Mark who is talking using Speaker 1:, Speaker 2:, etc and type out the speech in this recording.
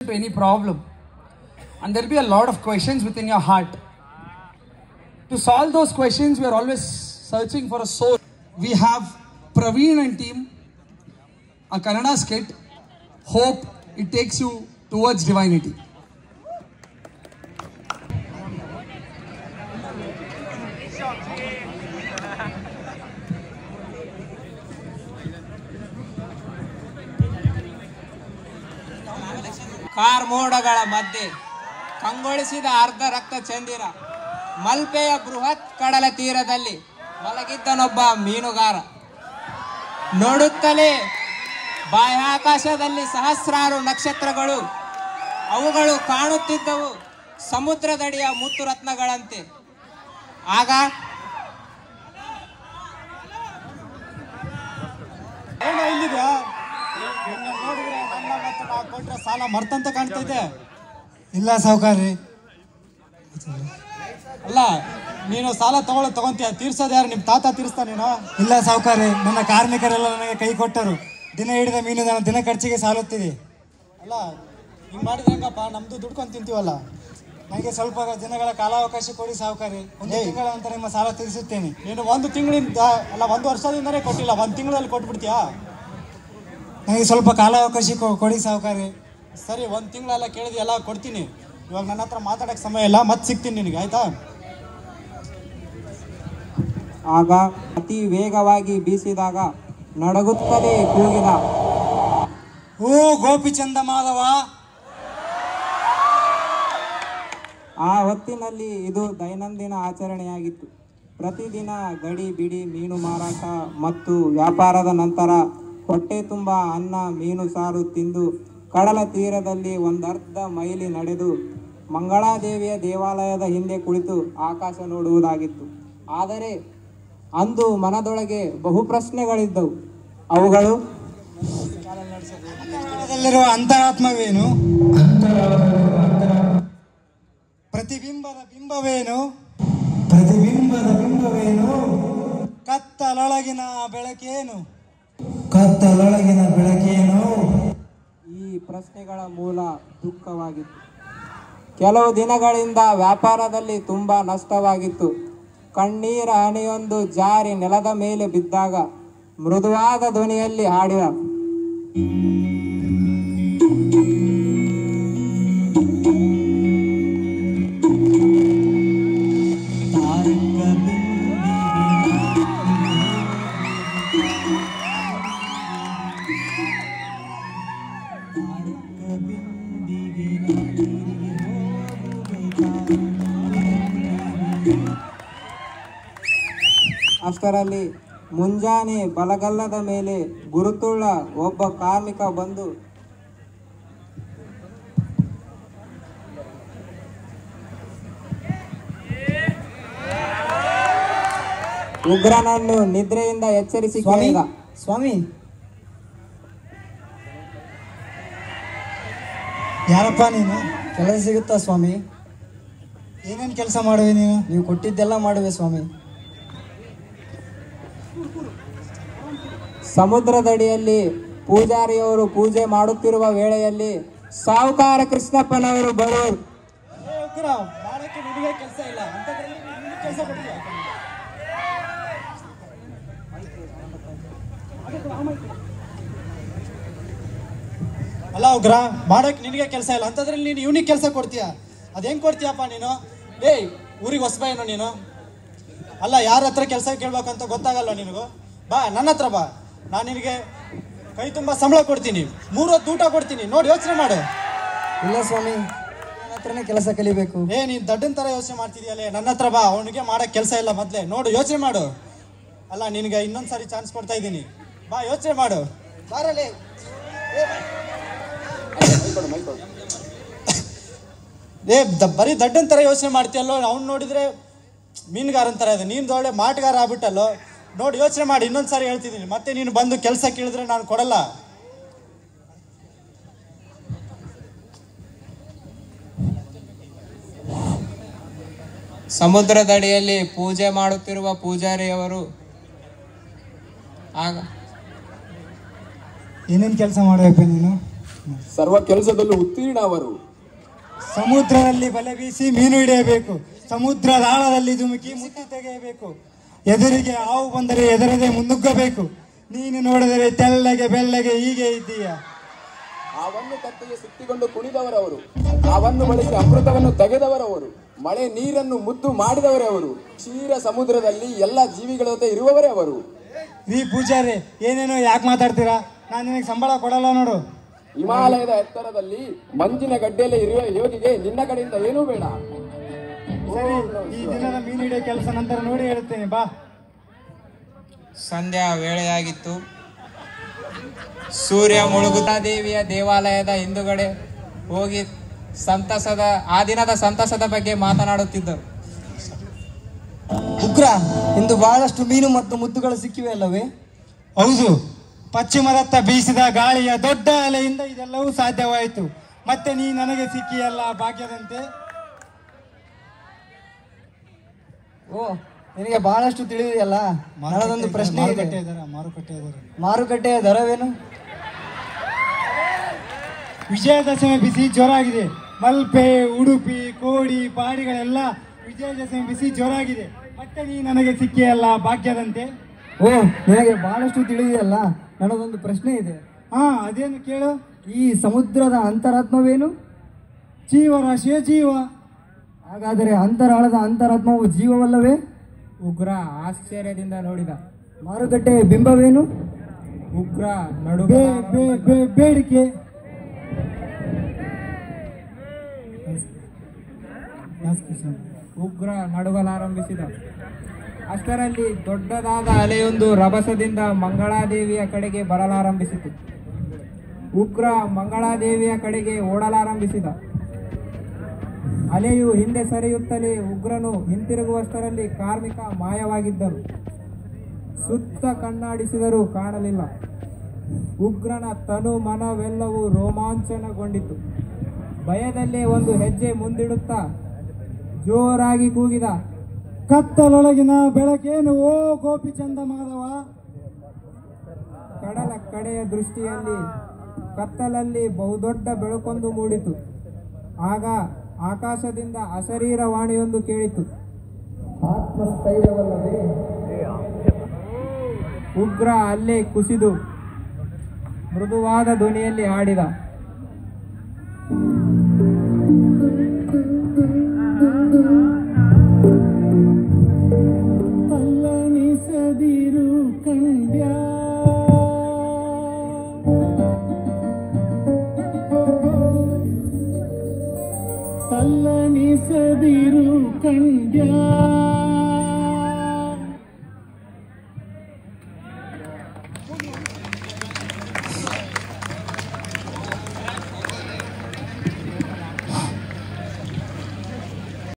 Speaker 1: to any problem, and there'll be a lot of questions within your heart. To solve those questions, we are always searching for a source. We have Praveen and team, a Kannada skit, Hope It Takes You Towards Divinity.
Speaker 2: ಕಾರ್ಮೋಡಗಳ ಮಧ್ಯೆ ಕಂಗೊಳಿಸಿದ ಅರ್ಧ ರಕ್ತ ಚಂದಿರ ಮಲ್ಪೆಯ ಬೃಹತ್ ಕಡಲ ತೀರದಲ್ಲಿ ಮಲಗಿದ್ದನೊಬ್ಬ ಮೀನುಗಾರ. ನೋಡುತ್ತಲೇ ಬಾಹ್ಯಾಕಾಶದಲ್ಲಿ ಸಹಸ್ರಾರು ನಕ್ಷತ್ರಗಳು, ಅವುಗಳು ಕಾಣುತ್ತಿದ್ದವು ಸಮುದ್ರದಡಿಯ ಮುತ್ತು ರತ್ನಗಳಂತೆ. ಆಗ
Speaker 3: ನೋಡಿದ್ರೆ ನನ್ನ ಮತ್ತು ನಾ ಕೊಟ್ರೆ ಸಾಲ ಮರ್ತಂತ ಕಾಣ್ತೈತೆ. ಇಲ್ಲ ಸಾವುಕಾರ್ರಿ, ಅಲ್ಲ ನೀನು ಸಾಲ ತಗೊಂತೀಯ, ತೀರ್ಸೋದು ಯಾರು? ನಿಮ್ಮ ತಾತ ತೀರಿಸ್ತಾನೇನೋ? ಇಲ್ಲ ಸಾವುಕಾರ್ರಿ, ನನ್ನ ಕಾರ್ಮಿಕರೆಲ್ಲ ನನಗೆ ಕೈ ಕೊಟ್ಟರು. ದಿನ ಹಿಡಿದ ಮೀನು ದಿನ ಖರ್ಚಿಗೆ ಸಾಲುತ್ತಿದೆ. ಅಲ್ಲ ಹಿಂಗೆ ಮಾಡಿದ್ರೆ ಹೆಂಗಪ್ಪ? ನಮ್ದು ದುಡ್ಕೊಂಡು ತಿಂತೀವಲ್ಲ. ನನಗೆ ಸ್ವಲ್ಪ ದಿನಗಳ ಕಾಲಾವಕಾಶ ಕೊಡಿ ಸಾವುಕಾರಿ. ಒಂದು ತಿಂಗಳ ನಂತರ ನಿಮ್ಮ ಸಾಲ ತೀರಿಸುತ್ತೇನೆ. ನೀನು ಒಂದು ತಿಂಗಳಿಂದ ಅಲ್ಲ, ಒಂದು ವರ್ಷದಿಂದಲೇ ಕೊಟ್ಟಿಲ್ಲ, ಒಂದು ತಿಂಗಳಲ್ಲಿ ಕೊಟ್ಬಿಡ್ತೀಯಾ? ನನಗೆ ಸ್ವಲ್ಪ ಕಾಲಾವಕಾಶ ಕೊಡಿ ಸಾವುಕಾರಿ. ಸರಿ, ಒಂದು ತಿಂಗಳೆಲ್ಲ ಕೇಳಿದೆಯಲ್ಲ, ಕೊಡ್ತೀನಿ. ಇವಾಗ ನನ್ನ ಹತ್ರ ಮಾತಾಡೋಕ್ಕೆ ಸಮಯ ಇಲ್ಲ, ಮತ್ತೆ ಸಿಗ್ತೀನಿ ನಿನಗೆ, ಆಯ್ತಾ?
Speaker 2: ಆಗ ಅತಿ ವೇಗವಾಗಿ ಬೀಸಿದಾಗ ನಡಗುತ್ತಲೇ ಕೂಗಿದ,
Speaker 3: ಓ ಗೋಪಿಚಂದ ಮಾಧವ.
Speaker 2: ಆ ಹೊತ್ತಿನಲ್ಲಿ ಇದು ದೈನಂದಿನ ಆಚರಣೆಯಾಗಿತ್ತು. ಪ್ರತಿದಿನ ಗಡಿ ಬಿಡಿ ಮೀನು ಮಾರಾಟ ಮತ್ತು ವ್ಯಾಪಾರದ ನಂತರ ಹೊಟ್ಟೆ ತುಂಬ ಅನ್ನ ಮೀನು ಸಾರು ತಿಂದು ಕಡಲ ತೀರದಲ್ಲಿ ಒಂದರ್ಧ ಮೈಲಿ ನಡೆದು ಮಂಗಳಾದೇವಿಯ ದೇವಾಲಯದ ಹಿಂದೆ ಕುಳಿತು ಆಕಾಶ ನೋಡುವುದಾಗಿತ್ತು. ಆದರೆ ಅಂದು ಮನದೊಳಗೆ ಬಹು ಪ್ರಶ್ನೆಗಳಿದ್ದವು. ಅವುಗಳು:
Speaker 3: ಅಂತರಾತ್ಮವೇನು? ಪ್ರತಿಬಿಂಬದ ಬಿಂಬವೇನು? ಪ್ರತಿಬಿಂಬದ ಬಿಂಬವೇನು? ಕತ್ತಲೊಳಗಿನ ಬೆಳಕೇನು? ಕತ್ತಲೊಳಗಿನ ಬೆಳಕೇನು?
Speaker 2: ಈ ಪ್ರಶ್ನೆಗಳ ಮೂಲ ದುಃಖವಾಗಿತ್ತು. ಕೆಲವು ದಿನಗಳಿಂದ ವ್ಯಾಪಾರದಲ್ಲಿ ತುಂಬಾ ನಷ್ಟವಾಗಿತ್ತು. ಕಣ್ಣೀರ ಹನಿಯೊಂದು ಜಾರಿ ನೆಲದ ಮೇಲೆ ಬಿದ್ದಾಗ ಮೃದುವಾದ ಧ್ವನಿಯಲ್ಲಿ ಹಾಡಿದ, ಅಷ್ಟರಲ್ಲಿ ಮುಂಜಾನೆ ಬಲಗಲ್ಲದ ಮೇಲೆ ಗುರುತುಳ್ಳ ಒಬ್ಬ ಕಾರ್ಮಿಕ ಬಂದು ಉಗ್ರನನ್ನು ನಿದ್ರೆಯಿಂದ ಎಚ್ಚರಿಸಿ ಕೇಳಿದ,
Speaker 3: ಸ್ವಾಮಿ, ಯಾರಪ್ಪ ನೀನು?
Speaker 4: ಕೆಲಸ ಸಿಗುತ್ತಾ ಸ್ವಾಮಿ?
Speaker 3: ಏನೇನು ಕೆಲಸ ಮಾಡುವೆ ನೀನು?
Speaker 4: ನೀವು ಕೊಟ್ಟಿದ್ದೆಲ್ಲ ಮಾಡುವೆ ಸ್ವಾಮಿ.
Speaker 2: ಸಮುದ್ರದಡಿಯಲ್ಲಿ ಪೂಜಾರಿಯವರು ಪೂಜೆ ಮಾಡುತ್ತಿರುವ ವೇಳೆಯಲ್ಲಿ ಸಾಹುಕಾರ ಕೃಷ್ಣಪ್ಪನವರು ಬರೋರು.
Speaker 3: ಕೆಲಸ ಇಲ್ಲ ಕೆಲಸ ಕೊಡ್ತೀಯ? ಅಲ್ಲ ಉಗ್ರ, ಮಾಡಕ್ಕೆ ನಿನಗೆ ಕೆಲಸ ಇಲ್ಲ ಅಂತದ್ರಲ್ಲಿ ನೀನು ಇವನಿಗೆ ಕೆಲಸ ಕೊಡ್ತೀಯ? ಅದು ಹೆಂಗೆ ಕೊಡ್ತೀಯಪ್ಪ ನೀನು? ಏಯ್, ಊರಿಗೆ ಹೊಸಬ ಏನೋ ನೀನು? ಅಲ್ಲ, ಯಾರ ಹತ್ರ ಕೆಲಸ ಕೇಳ್ಬೇಕಂತ ಗೊತ್ತಾಗಲ್ಲ ನಿನಗೂ? ಬಾ ನನ್ನ ಹತ್ರ ಬಾ, ನಾನು ನಿನಗೆ ಕೈ ತುಂಬ ಸಂಬಳ ಕೊಡ್ತೀನಿ, 3 ಹೊತ್ತು ಊಟ ಕೊಡ್ತೀನಿ. ನೋಡಿ, ಯೋಚನೆ ಮಾಡು.
Speaker 4: ಇಲ್ಲ ಸ್ವಾಮಿ, ನನ್ನ ಹತ್ರನೇ ಕೆಲಸ ಕಲಿಬೇಕು.
Speaker 3: ನೀನು ದಡ್ಡನ ಥರ ಯೋಚನೆ ಮಾಡ್ತಿದ್ಯಲ್ಲೇ. ನನ್ನ ಹತ್ರ ಬಾ, ಅವನಿಗೆ ಮಾಡೋಕ್ಕೆ ಕೆಲಸ ಇಲ್ಲ. ಮೊದಲೇ ನೋಡು, ಯೋಚನೆ ಮಾಡು. ಅಲ್ಲ, ನಿನಗೆ ಇನ್ನೊಂದು ಸಾರಿ ಚಾನ್ಸ್ ಕೊಡ್ತಾ ಇದ್ದೀನಿ. ಬಾ, ಯೋಚನೆ ಮಾಡು. ಬಾರಲ್ಲಿ ಬರೀ ದಡ್ಡನ ಥರ ಯೋಚನೆ ಮಾಡ್ತೀಯಲ್ಲೋ. ಅವ್ನು ನೋಡಿದರೆ ಮೀನುಗಾರನ ಥರ ಇದೆ, ನೀನು ಒಳ್ಳೆ ಮಾಟಗಾರ ಆಗ್ಬಿಟ್ಟಲ್ಲೋ. ನೋಡಿ, ಯೋಚನೆ ಮಾಡಿ. ಇನ್ನೊಂದು ಸಾರಿ ಹೇಳ್ತಿದ್ದೀನಿ, ಮತ್ತೆ ನೀನು ಬಂದು ಕೆಲಸ ಕೇಳಿದ್ರೆ ನಾನು ಕೊಡಲ್ಲ.
Speaker 2: ಸಮುದ್ರದಡಿಯಲ್ಲಿ ಪೂಜೆ ಮಾಡುತ್ತಿರುವ ಪೂಜಾರಿಯವರು ಆಗ
Speaker 3: ಏನೇನು ಕೆಲಸ ಮಾಡಬೇಕು ನೀನು?
Speaker 5: ಸರ್ವ ಕೆಲಸದಲ್ಲೂ ಉತ್ತೀರ್ಣ ಅವರು.
Speaker 3: ಸಮುದ್ರದಲ್ಲಿ ಬಲೆ ಬೀಸಿ ಮೀನು ಹಿಡಿಯಬೇಕು, ಸಮುದ್ರದ ಆಳದಲ್ಲಿ ಧುಮುಕಿ ಮುತ್ತಿ ತೆಗೆಯಬೇಕು, ಎದುರಿಗೆ ಹಾವು ಬಂದರೆ ಎದರದೆ ಮುನ್ನುಗ್ಗಬೇಕು. ನೀನು ನೋಡಿದರೆ ತೆಳ್ಳಗೆ ಬೆಳ್ಳಗೆ ಹೀಗೆ ಇದ್ದೀಯ.
Speaker 5: ಆವನ್ನು ಕತ್ತಿಗೆ ಸುತ್ತಿಕೊಂಡು ಕುಣಿದವರವರು, ಆವನ್ನು ಬಳಸಿ ಅಮೃತವನ್ನು ತೆಗೆದವರವರು, ಮಳೆ ನೀರನ್ನು ಮುದ್ದು ಮಾಡಿದವರೇ ಅವರು, ಕ್ಷೀರ ಸಮುದ್ರದಲ್ಲಿ ಎಲ್ಲ ಜೀವಿಗಳ ಜೊತೆ ಇರುವವರೇ ಅವರು.
Speaker 3: ರೀ ಪೂಜಾರಿ, ಏನೇನೋ ಯಾಕೆ ಮಾತಾಡ್ತೀರಾ? ನಾನು ನಿನಗೆ ಸಂಬಳ ಕೊಡಲ್ಲ ನೋಡು.
Speaker 5: ಹಿಮಾಲಯದ ಎತ್ತರದಲ್ಲಿ ಮಂಜಿನ ಗಡ್ಡೆಯಲ್ಲಿ ಇರುವ ಯೋಗಿಗೆ ನಿನ್ನ ಕಡೆಯಿಂದ ಏನೂ ಬೇಡ.
Speaker 3: ಸರಿ, ಈ ದಿನದ ಮೀನು ಹಿಡಿಯೋ ಕೆಲಸ ನಂತರ ನೋಡಿ ಹೇಳ್ತೇನೆ, ಬಾ.
Speaker 2: ಸಂಧ್ಯಾ ವೇಳೆಯಾಗಿತ್ತು. ಸೂರ್ಯ ಮುಳುಗುತ್ತಾ ದೇವಿಯ ದೇವಾಲಯದ ಹಿಂದುಗಡೆ ಹೋಗಿ ಆ ದಿನದ ಸಂತಸದ ಬಗ್ಗೆ ಮಾತನಾಡುತ್ತಿದ್ದರು.
Speaker 4: ಉಗ್ರ, ಇಂದು ಬಹಳಷ್ಟು ಮೀನು ಮತ್ತು ಮುತ್ತುಗಳು ಸಿಕ್ಕಿವೆ ಅಲ್ಲವೇ?
Speaker 3: ಹೌದು, ಪಶ್ಚಿಮದತ್ತ ಬೀಸಿದ ಗಾಳಿಯ ದೊಡ್ಡ ಅಲೆಯಿಂದ ಇದೆಲ್ಲವೂ ಸಾಧ್ಯವಾಯಿತು. ಮತ್ತೆ ನೀ ನನಗೆ ಸಿಕ್ಕಿಯಲ್ಲ ಭಾಗ್ಯದಂತೆ.
Speaker 4: ಓ, ನಿನಗೆ ಬಹಳಷ್ಟು ತಿಳಿದಿದೆಯಲ್ಲ. ನನ್ನದೊಂದು ಪ್ರಶ್ನೆ ಇದೆ. ಮಾರುಕಟ್ಟೆಯ ದರವೇನು?
Speaker 3: ವಿಜಯದಶಮಿ ಬಿಸಿ ಜೋರಾಗಿದೆ. ಮಲ್ಪೆ, ಉಡುಪಿ, ಕೋಡಿ, ಪಾಡಿಗಳೆಲ್ಲ ವಿಜಯದಶಮಿ ಬಿಸಿ ಜೋರಾಗಿದೆ. ಮತ್ತೆ ನೀ ನನಗೆ ಸಿಕ್ಕಿಯಲ್ಲ ಭಾಗ್ಯದಂತೆ.
Speaker 4: ಓ, ನಿನಗೆ ಬಹಳಷ್ಟು ತಿಳಿದಿದೆಯಲ್ಲ. ನನ್ನದೊಂದು ಪ್ರಶ್ನೆ ಇದೆ.
Speaker 3: ಅದೇನು ಕೇಳು.
Speaker 4: ಈ ಸಮುದ್ರದ ಅಂತರಾತ್ಮವೇನು?
Speaker 3: ಜೀವರಾಶಿಯ ಜೀವ.
Speaker 4: ಹಾಗಾದರೆ ಅಂತರಾಳದ ಅಂತರಾತ್ಮವು ಜೀವವಲ್ಲವೇ?
Speaker 2: ಉಗ್ರ ಆಶ್ಚರ್ಯದಿಂದ ನೋಡಿದ.
Speaker 4: ಮಾರುಕಟ್ಟೆಯ ಬಿಂಬವೇನು?
Speaker 2: ಉಗ್ರ
Speaker 3: ಬೇಡಿಕೆ.
Speaker 2: ಉಗ್ರ ನಡುಗಲಾರಂಭಿಸಿದ. ಅಷ್ಟರಲ್ಲಿ ದೊಡ್ಡದಾದ ಅಲೆಯೊಂದು ರಭಸದಿಂದ ಮಂಗಳಾದೇವಿಯ ಕಡೆಗೆ ಬರಲಾರಂಭಿಸಿತು. ಉಗ್ರ ಮಂಗಳಾದೇವಿಯ ಕಡೆಗೆ ಓಡಲಾರಂಭಿಸಿದ. ಅಲೆಯು ಹಿಂದೆ ಸರಿಯುತ್ತಲೇ ಉಗ್ರನು ಹಿಂತಿರುಗುವಷ್ಟರಲ್ಲಿ ಕಾರ್ಮಿಕ ಮಾಯವಾಗಿದ್ದನು. ಸುತ್ತ ಕಣ್ಣಾಡಿಸಿದರೂ ಕಾಣಲಿಲ್ಲ. ಉಗ್ರನ ತನು ಮನವೆಲ್ಲವೂ ರೋಮಾಂಚನಗೊಂಡಿತು. ಭಯದಲ್ಲೇ ಒಂದು ಹೆಜ್ಜೆ ಮುಂದಿಡುತ್ತಾ ಜೋರಾಗಿ ಕೂಗಿದ,
Speaker 3: ಕತ್ತಲೊಳಗಿನ ಬೆಳಕೇನು ಓ ಗೋಪಿ ಚಂದ ಮಾಧವ.
Speaker 2: ಕಡಲ ಕಡೆಯ ದೃಷ್ಟಿಯಲ್ಲಿ ಕತ್ತಲಲ್ಲಿ ಬಹುದೊಡ್ಡ ಬೆಳಕೊಂದು ಮೂಡಿತು. ಆಗ ಆಕಾಶದಿಂದ ಅಶರೀರವಾಣಿಯೊಂದು ಕೇಳಿತು.
Speaker 4: ಆತ್ಮಸ್ಥೈರ್ಯವಲ್ಲವೇ?
Speaker 2: ಉಗ್ರ ಅಲ್ಲೇ ಕುಸಿದು ಮೃದುವಾದ ಧ್ವನಿಯಲ್ಲಿ ಹಾಡಿದ,
Speaker 3: ತಲ್ಲಣಿಸದಿರು ಕಂಡ್ಯ, ತಲ್ಲಣಿಸದಿರು ಕಂಡ್ಯ.